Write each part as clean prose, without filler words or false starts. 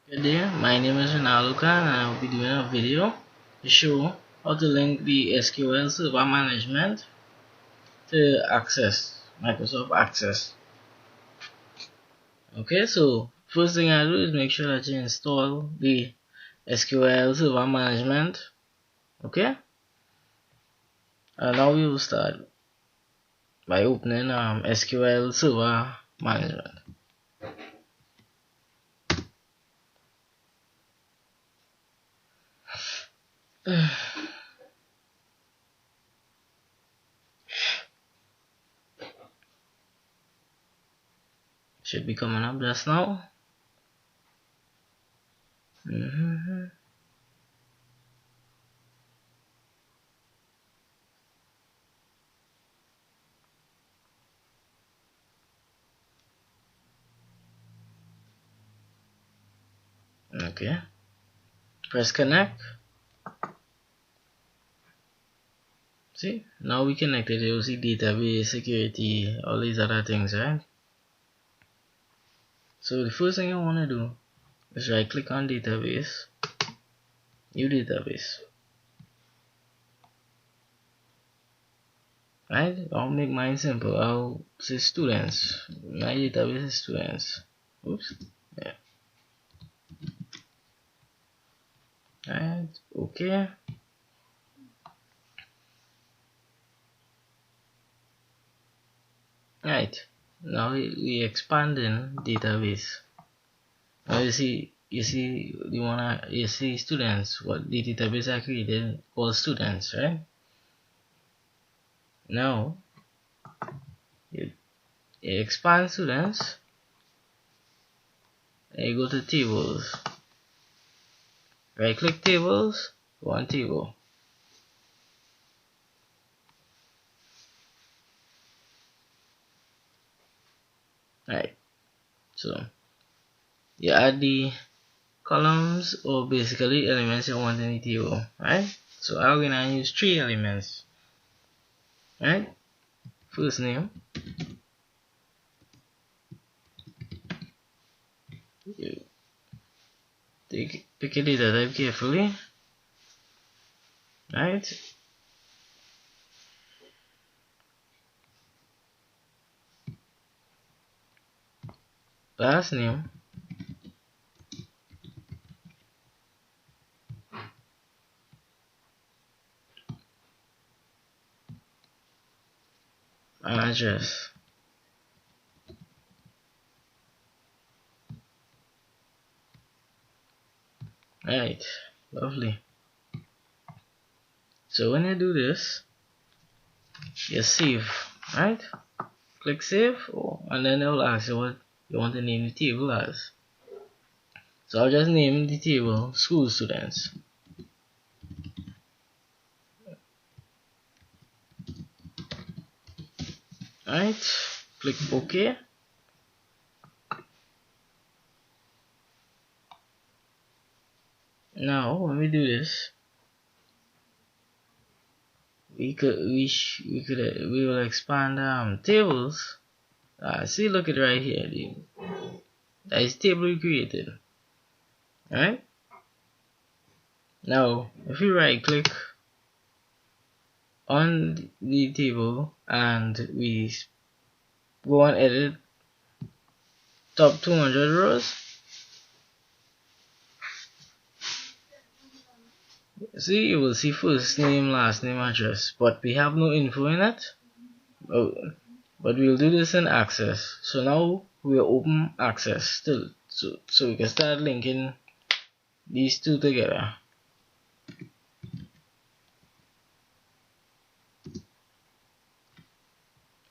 Good day, my name is Ronaldo Khan and I will be doing a video to show how to link the SQL Server Management to Access, Microsoft Access. Okay, so first thing I do is make sure that you install the SQL Server Management. Okay, and now we will start by opening SQL Server Management. Should be coming up just now. Okay, press connect. See, now we connected. You see database, security, all these other things, right? So the first thing I want to do is right click on database, new database. Right? I'll make mine simple. I'll say students. My database is students. Oops. Yeah. Right. Okay. Right. Now we expanding database. Now you see you see students. What the database I created called students, right? Now you expand students and you go to tables. Right click tables, go on table. Right, so you add the columns or basically elements you want in the table, right? So I'm gonna use 3 elements, right? First name, you pick a data type carefully, right? Last name, and address. Right, lovely. So when you do this, you save, right? Click save, and then it will ask you what you want to name the table as. So I'll just name the table school students. Alright, click OK. Now when we do this, we will expand tables. See, look at right here. That is table we created. Alright. Now if we right click on the table and we go on edit top 200 rows, see, you will see first name, last name, address, but we have no info in it. Oh, but we'll do this in access. So now we'll open access still, so we can start linking these two together.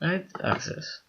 Right, access.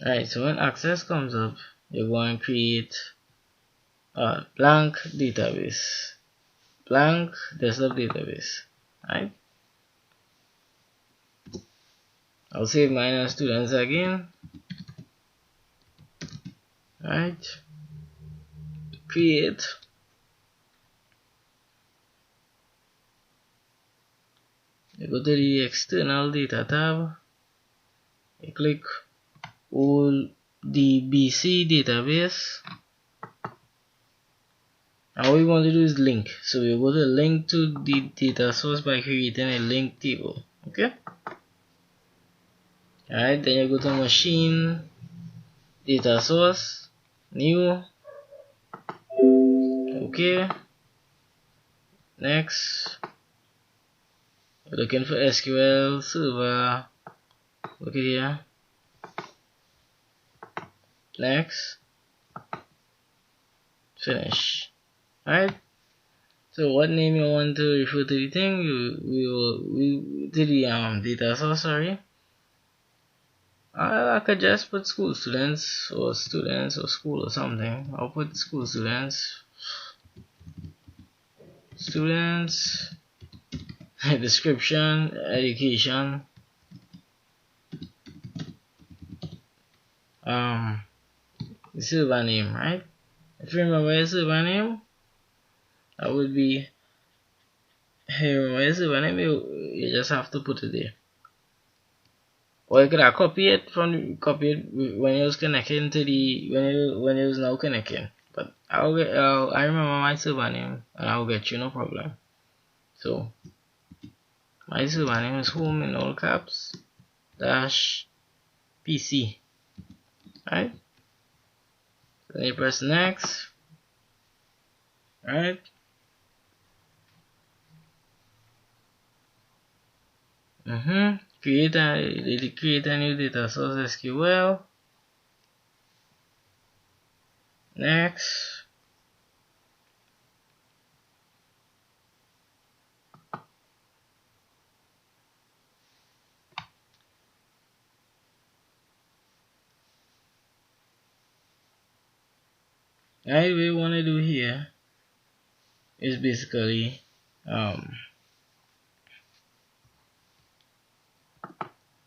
Alright, so when access comes up, you're going to create a blank database, blank desktop database. Right, I'll save mine as students again. Right, create. You go to the external data tab, You click ODBC database. And what we want to do is link. So we go to link to the data source by creating a link table. Okay. Alright, then you go to machine, data source, new. Okay. Next. We're looking for SQL server. Look at here. Next. Finish. Alright. So what name you want to refer to the thing? We to the data source, sorry. I could just put school students or school or something. I'll put school students. Students. Description, education. The server name, right? If you remember your server name, that would be here. Your server name, you just have to put it there. Or you could have copy it when you was connecting to the when you was now connecting. But I remember my server name and I'll get you, no problem. So my server name is home in all caps dash PC. Right? Then you press next. Right? Create a new data source SQL. Next. Now what we want to do here is basically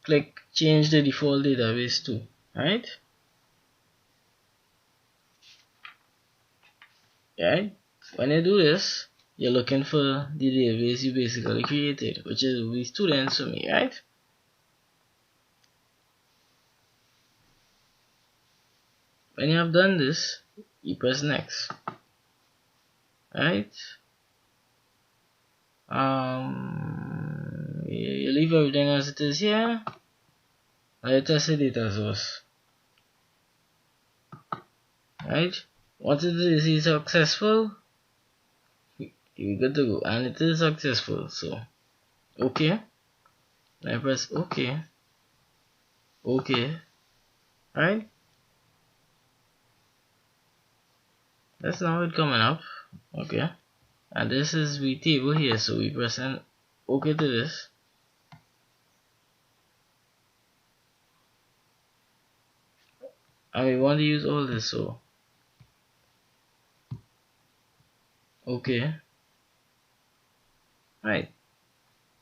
click change the default database to, right? Right? When you do this, you're looking for the database you basically created, which is we students for me, right? When you have done this, you press next. Right? You leave everything as it is here. Let us see data source. Right? Once it is successful, you're good to go, and it is successful. So, okay. I press OK. OK. Right? That's now it coming up. Okay. And this is the table here, so we press OK to this. And we want to use all this, so OK. Right.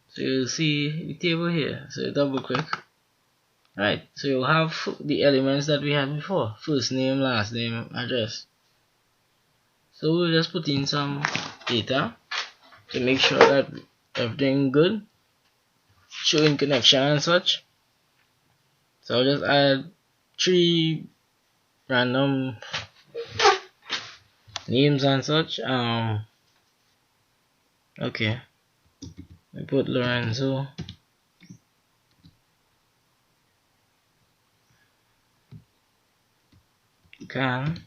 So you'll see the table here. So you double click. Right. So you'll have the elements that we had before. First name, last name, address. So we'll just put in some data to make sure that everything good. Showing connection and such. So I'll just add 3 random names and such. Okay. I put Lorenzo. Can.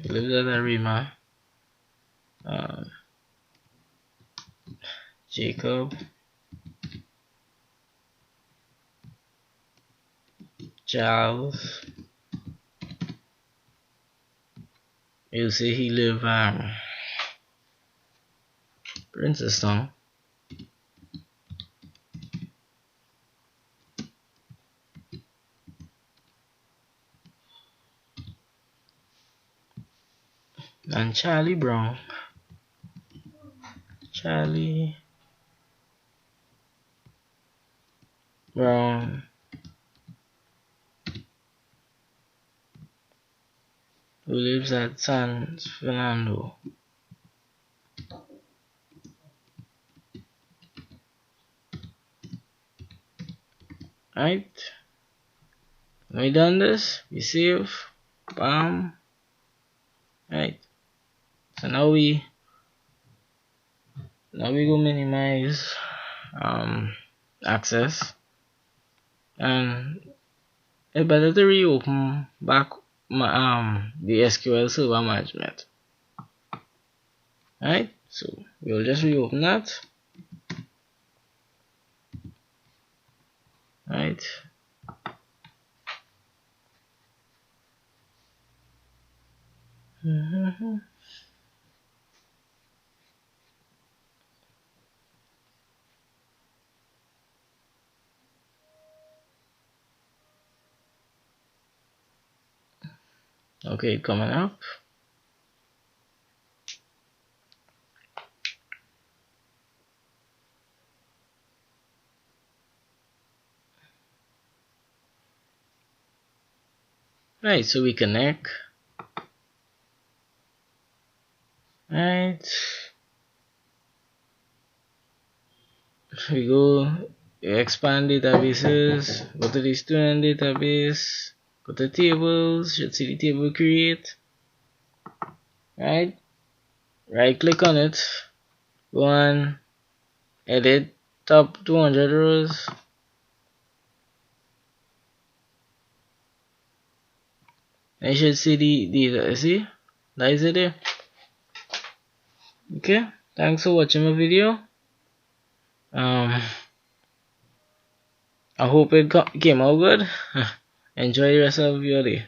Lives at Arima. Jacob. Charles. You see he live Princeton. And Charlie Brown. Charlie Brown. Who lives at San Fernando. Right, when we done this, we save, bam. Right, so now we go minimize access, and it's better to reopen back the SQL server management. Right, so we'll just reopen that. Right, okay, coming up. Right, so we connect. Right, we go expand databases, go to the student database, go to tables, should see the table create. Right, right click on it, go on edit top 200 rows. And you should see the data, see? That is it there. Okay, thanks for watching my video. I hope it came out good. Enjoy the rest of your day.